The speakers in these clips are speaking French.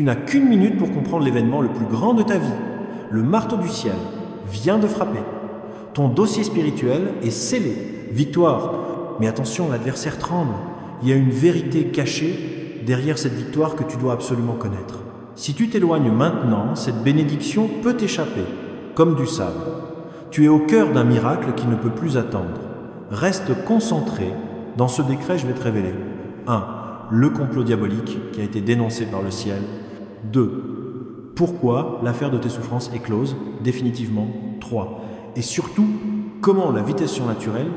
Tu n'as qu'une minute pour comprendre l'événement le plus grand de ta vie. Le marteau du ciel vient de frapper. Ton dossier spirituel est scellé. Victoire. Mais attention, l'adversaire tremble. Il y a une vérité cachée derrière cette victoire que tu dois absolument connaître. Si tu t'éloignes maintenant, cette bénédiction peut t'échapper, comme du sable. Tu es au cœur d'un miracle qui ne peut plus attendre. Reste concentré. Dans ce décret, je vais te révéler 1. Le complot diabolique qui a été dénoncé par le ciel. 2. Pourquoi l'affaire de tes souffrances est close, définitivement. 3. Et surtout, comment la vitesse surnaturelle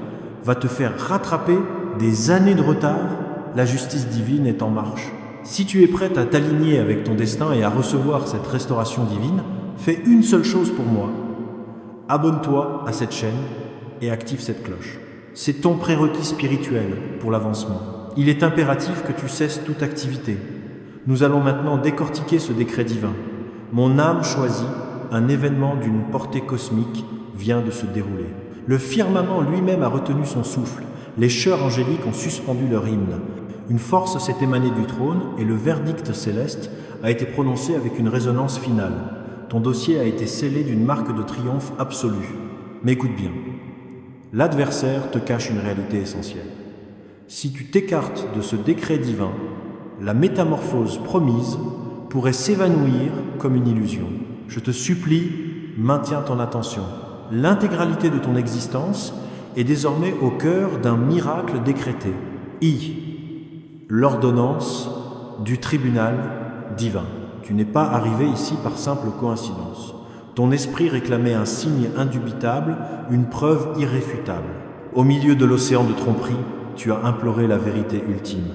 va te faire rattraper des années de retard. La justice divine est en marche. Si tu es prête à t'aligner avec ton destin et à recevoir cette restauration divine, fais une seule chose pour moi. Abonne-toi à cette chaîne et active cette cloche. C'est ton prérequis spirituel pour l'avancement. Il est impératif que tu cesses toute activité. Nous allons maintenant décortiquer ce décret divin. Mon âme choisit, un événement d'une portée cosmique vient de se dérouler. Le firmament lui-même a retenu son souffle. Les chœurs angéliques ont suspendu leur hymne. Une force s'est émanée du trône et le verdict céleste a été prononcé avec une résonance finale. Ton dossier a été scellé d'une marque de triomphe absolue. Mais écoute bien, l'adversaire te cache une réalité essentielle. Si tu t'écartes de ce décret divin, la métamorphose promise pourrait s'évanouir comme une illusion. Je te supplie, maintiens ton attention. L'intégralité de ton existence est désormais au cœur d'un miracle décrété. L'ordonnance du tribunal divin. Tu n'es pas arrivé ici par simple coïncidence. Ton esprit réclamait un signe indubitable, une preuve irréfutable. Au milieu de l'océan de tromperie, tu as imploré la vérité ultime.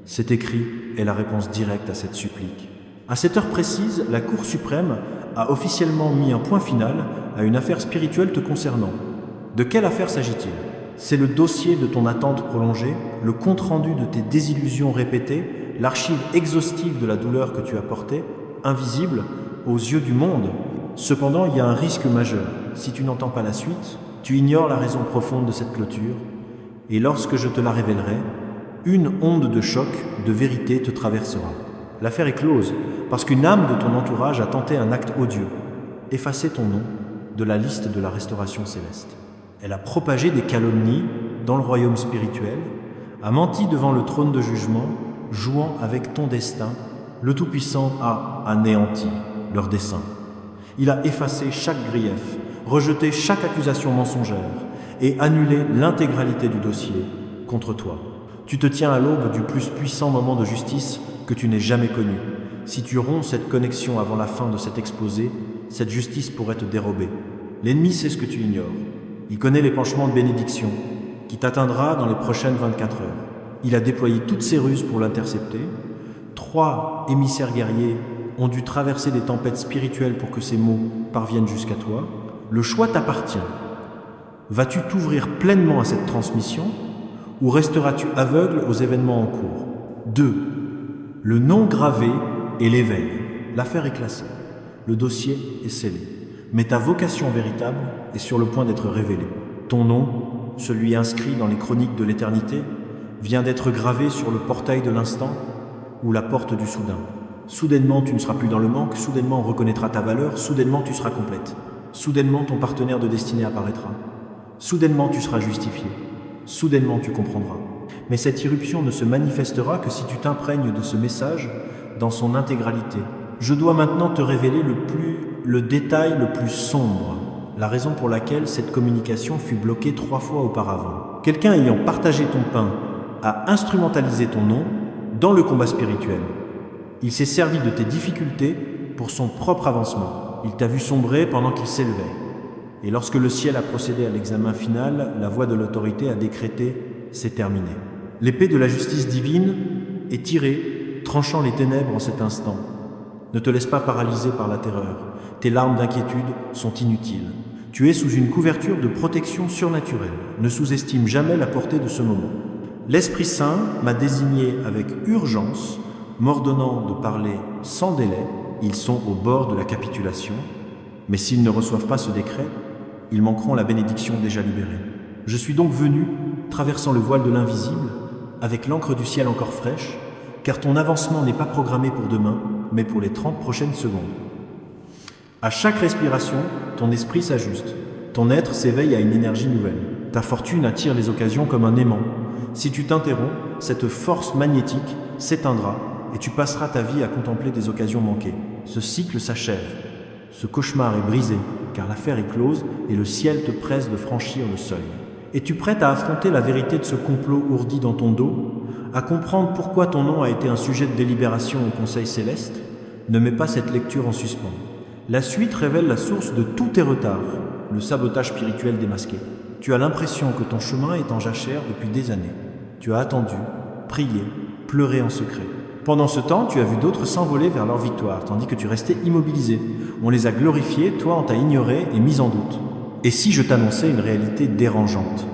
Cet écrit est la réponse directe à cette supplique. À cette heure précise, la Cour suprême a officiellement mis un point final à une affaire spirituelle te concernant. De quelle affaire s'agit-il ? C'est le dossier de ton attente prolongée, le compte-rendu de tes désillusions répétées, l'archive exhaustive de la douleur que tu as portée, invisible aux yeux du monde. Cependant, il y a un risque majeur. Si tu n'entends pas la suite, tu ignores la raison profonde de cette clôture, et lorsque je te la révélerai, une onde de choc, de vérité te traversera. L'affaire est close, parce qu'une âme de ton entourage a tenté un acte odieux, effacer ton nom de la liste de la restauration céleste. Elle a propagé des calomnies dans le royaume spirituel, a menti devant le trône de jugement, jouant avec ton destin. Le Tout-Puissant a anéanti leur dessein. Il a effacé chaque grief, rejeté chaque accusation mensongère et annulé l'intégralité du dossier contre toi. Tu te tiens à l'aube du plus puissant moment de justice que tu n'aies jamais connu. Si tu romps cette connexion avant la fin de cet exposé, cette justice pourrait te dérober. L'ennemi sait ce que tu ignores. Il connaît l'épanchement de bénédiction qui t'atteindra dans les prochaines 24 heures. Il a déployé toutes ses ruses pour l'intercepter. 3 émissaires guerriers ont dû traverser des tempêtes spirituelles pour que ces mots parviennent jusqu'à toi. Le choix t'appartient. Vas-tu t'ouvrir pleinement à cette transmission ou resteras-tu aveugle aux événements en cours ? 2. Le nom gravé et l'éveil. L'affaire est classée. Le dossier est scellé. Mais ta vocation véritable est sur le point d'être révélée. Ton nom, celui inscrit dans les chroniques de l'éternité, vient d'être gravé sur le portail de l'instant ou la porte du soudain. Soudainement, tu ne seras plus dans le manque, soudainement, on reconnaîtra ta valeur, soudainement, tu seras complète. Soudainement, ton partenaire de destinée apparaîtra. Soudainement, tu seras justifié. Soudainement, tu comprendras. Mais cette irruption ne se manifestera que si tu t'imprègnes de ce message dans son intégralité. Je dois maintenant te révéler le détail le plus sombre, la raison pour laquelle cette communication fut bloquée 3 fois auparavant. Quelqu'un ayant partagé ton pain a instrumentalisé ton nom dans le combat spirituel. Il s'est servi de tes difficultés pour son propre avancement. Il t'a vu sombrer pendant qu'il s'élevait. Et lorsque le ciel a procédé à l'examen final, la voix de l'autorité a décrété « c'est terminé ». L'épée de la justice divine est tirée, tranchant les ténèbres en cet instant. Ne te laisse pas paralyser par la terreur. Tes larmes d'inquiétude sont inutiles. Tu es sous une couverture de protection surnaturelle. Ne sous-estime jamais la portée de ce moment. L'Esprit Saint m'a désigné avec urgence, m'ordonnant de parler sans délai. Ils sont au bord de la capitulation, mais s'ils ne reçoivent pas ce décret, ils manqueront la bénédiction déjà libérée. Je suis donc venu, traversant le voile de l'invisible, avec l'encre du ciel encore fraîche, car ton avancement n'est pas programmé pour demain, mais pour les 30 prochaines secondes. À chaque respiration, ton esprit s'ajuste. Ton être s'éveille à une énergie nouvelle. Ta fortune attire les occasions comme un aimant. Si tu t'interromps, cette force magnétique s'éteindra et tu passeras ta vie à contempler des occasions manquées. Ce cycle s'achève. Ce cauchemar est brisé, car l'affaire est close et le ciel te presse de franchir le seuil. Es-tu prête à affronter la vérité de ce complot ourdi dans ton dos? À comprendre pourquoi ton nom a été un sujet de délibération au Conseil céleste? Ne mets pas cette lecture en suspens. La suite révèle la source de tous tes retards, le sabotage spirituel démasqué. Tu as l'impression que ton chemin est en jachère depuis des années. Tu as attendu, prié, pleuré en secret. Pendant ce temps, tu as vu d'autres s'envoler vers leur victoire, tandis que tu restais immobilisé. On les a glorifiés, toi on t'a ignoré et mis en doute. Et si je t'annonçais une réalité dérangeante?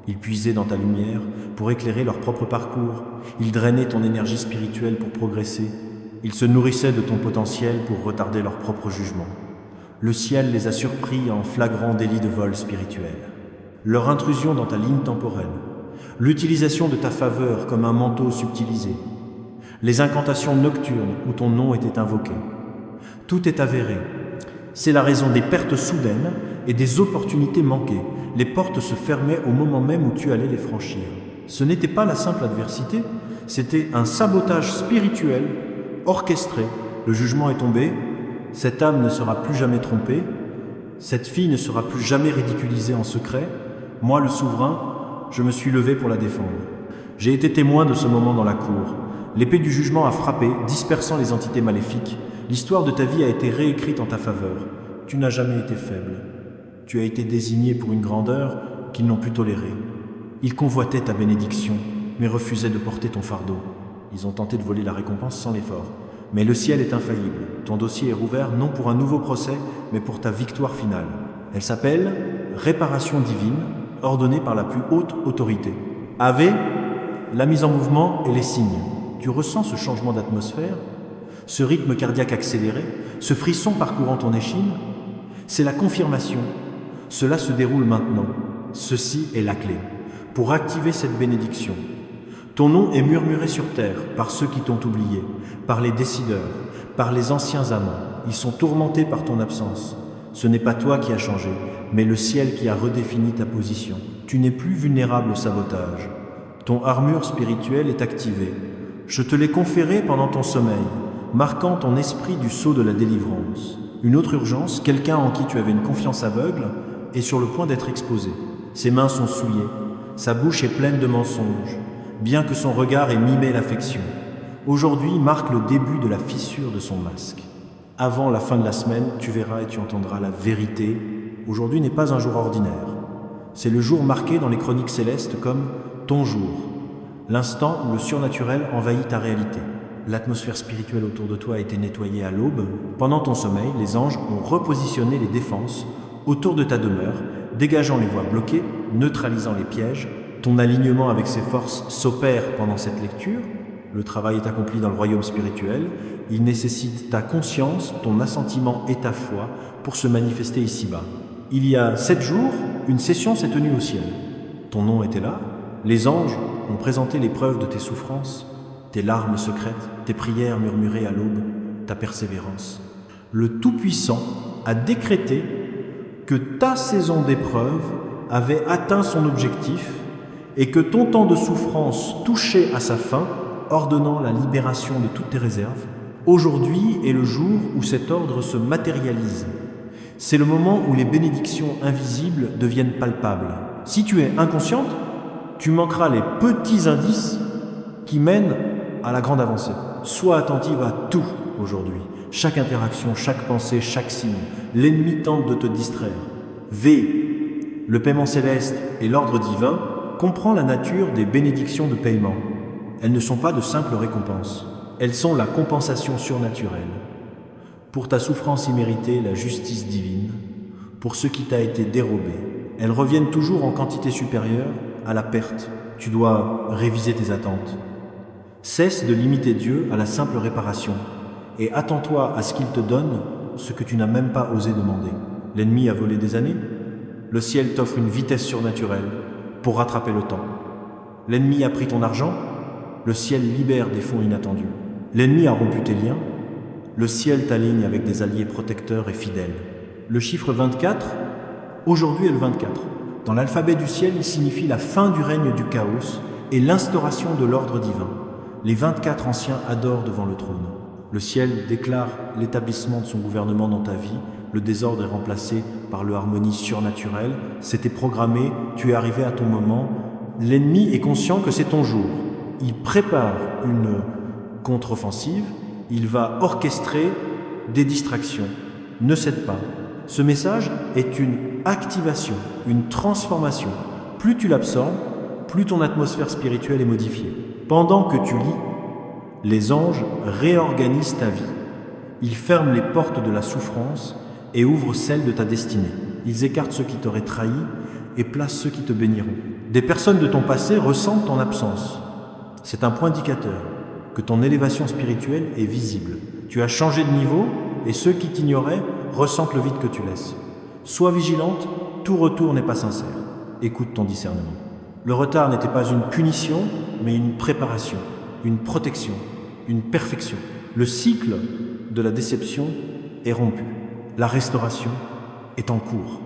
Ils puisaient dans ta lumière pour éclairer leur propre parcours. Ils drainaient ton énergie spirituelle pour progresser. Ils se nourrissaient de ton potentiel pour retarder leur propre jugement. Le ciel les a surpris en flagrant délit de vol spirituel. Leur intrusion dans ta ligne temporelle, l'utilisation de ta faveur comme un manteau subtilisé, les incantations nocturnes où ton nom était invoqué. Tout est avéré. C'est la raison des pertes soudaines et des opportunités manquées. Les portes se fermaient au moment même où tu allais les franchir. Ce n'était pas la simple adversité, c'était un sabotage spirituel orchestré. Le jugement est tombé, cette âme ne sera plus jamais trompée, cette fille ne sera plus jamais ridiculisée en secret. Moi, le souverain, je me suis levé pour la défendre. J'ai été témoin de ce moment dans la cour. L'épée du jugement a frappé, dispersant les entités maléfiques. L'histoire de ta vie a été réécrite en ta faveur. Tu n'as jamais été faible. Tu as été désigné pour une grandeur qu'ils n'ont pu tolérer. Ils convoitaient ta bénédiction, mais refusaient de porter ton fardeau. Ils ont tenté de voler la récompense sans l'effort. Mais le ciel est infaillible. Ton dossier est rouvert non pour un nouveau procès, mais pour ta victoire finale. Elle s'appelle réparation divine, ordonnée par la plus haute autorité. Ave, la mise en mouvement et les signes. Tu ressens ce changement d'atmosphère, ce rythme cardiaque accéléré, ce frisson parcourant ton échine? C'est la confirmation. Cela se déroule maintenant. Ceci est la clé. Pour activer cette bénédiction, ton nom est murmuré sur terre par ceux qui t'ont oublié, par les décideurs, par les anciens amants. Ils sont tourmentés par ton absence. Ce n'est pas toi qui as changé, mais le ciel qui a redéfini ta position. Tu n'es plus vulnérable au sabotage. Ton armure spirituelle est activée. Je te l'ai conférée pendant ton sommeil, marquant ton esprit du sceau de la délivrance. Une autre urgence, quelqu'un en qui tu avais une confiance aveugle, est sur le point d'être exposé. Ses mains sont souillées, sa bouche est pleine de mensonges, bien que son regard ait mimé l'affection. Aujourd'hui marque le début de la fissure de son masque. Avant la fin de la semaine, tu verras et tu entendras la vérité. Aujourd'hui n'est pas un jour ordinaire. C'est le jour marqué dans les chroniques célestes comme ton jour, l'instant où le surnaturel envahit ta réalité. L'atmosphère spirituelle autour de toi a été nettoyée à l'aube. Pendant ton sommeil, les anges ont repositionné les défenses autour de ta demeure, dégageant les voies bloquées, neutralisant les pièges. Ton alignement avec ces forces s'opère pendant cette lecture. Le travail est accompli dans le royaume spirituel. Il nécessite ta conscience, ton assentiment et ta foi pour se manifester ici-bas. Il y a 7 jours, une session s'est tenue au ciel. Ton nom était là. Les anges ont présenté les preuves de tes souffrances, tes larmes secrètes, tes prières murmurées à l'aube, ta persévérance. Le Tout-Puissant a décrété que ta saison d'épreuve avait atteint son objectif et que ton temps de souffrance touchait à sa fin, ordonnant la libération de toutes tes réserves. Aujourd'hui est le jour où cet ordre se matérialise. C'est le moment où les bénédictions invisibles deviennent palpables. Si tu es inconsciente, tu manqueras les petits indices qui mènent à la grande avancée. Sois attentive à tout aujourd'hui. Chaque interaction, chaque pensée, chaque signe. L'ennemi tente de te distraire. V, le paiement céleste et l'ordre divin, comprend la nature des bénédictions de paiement. Elles ne sont pas de simples récompenses. Elles sont la compensation surnaturelle. Pour ta souffrance imméritée, la justice divine. Pour ce qui t'a été dérobé. Elles reviennent toujours en quantité supérieure à la perte. Tu dois réviser tes attentes. Cesse de limiter Dieu à la simple réparation et attends-toi à ce qu'il te donne ce que tu n'as même pas osé demander. L'ennemi a volé des années. Le ciel t'offre une vitesse surnaturelle pour rattraper le temps. L'ennemi a pris ton argent. Le ciel libère des fonds inattendus. L'ennemi a rompu tes liens. Le ciel t'aligne avec des alliés protecteurs et fidèles. Le chiffre 24, aujourd'hui est le 24. Dans l'alphabet du ciel, il signifie la fin du règne du chaos et l'instauration de l'ordre divin. Les 24 anciens adorent devant le trône. Le ciel déclare l'établissement de son gouvernement dans ta vie. Le désordre est remplacé par l'harmonie surnaturelle. C'était programmé, tu es arrivé à ton moment. L'ennemi est conscient que c'est ton jour. Il prépare une contre-offensive. Il va orchestrer des distractions. Ne cède pas. Ce message est une activation, une transformation. Plus tu l'absorbes, plus ton atmosphère spirituelle est modifiée. Pendant que tu lis, les anges réorganisent ta vie. Ils ferment les portes de la souffrance et ouvrent celles de ta destinée. Ils écartent ceux qui t'auraient trahi et placent ceux qui te béniront. Des personnes de ton passé ressentent ton absence. C'est un point indicateur que ton élévation spirituelle est visible. Tu as changé de niveau et ceux qui t'ignoraient ressentent le vide que tu laisses. Sois vigilante, tout retour n'est pas sincère. Écoute ton discernement. Le retard n'était pas une punition, mais une préparation, une protection, une perfection. Le cycle de la déception est rompu. La restauration est en cours.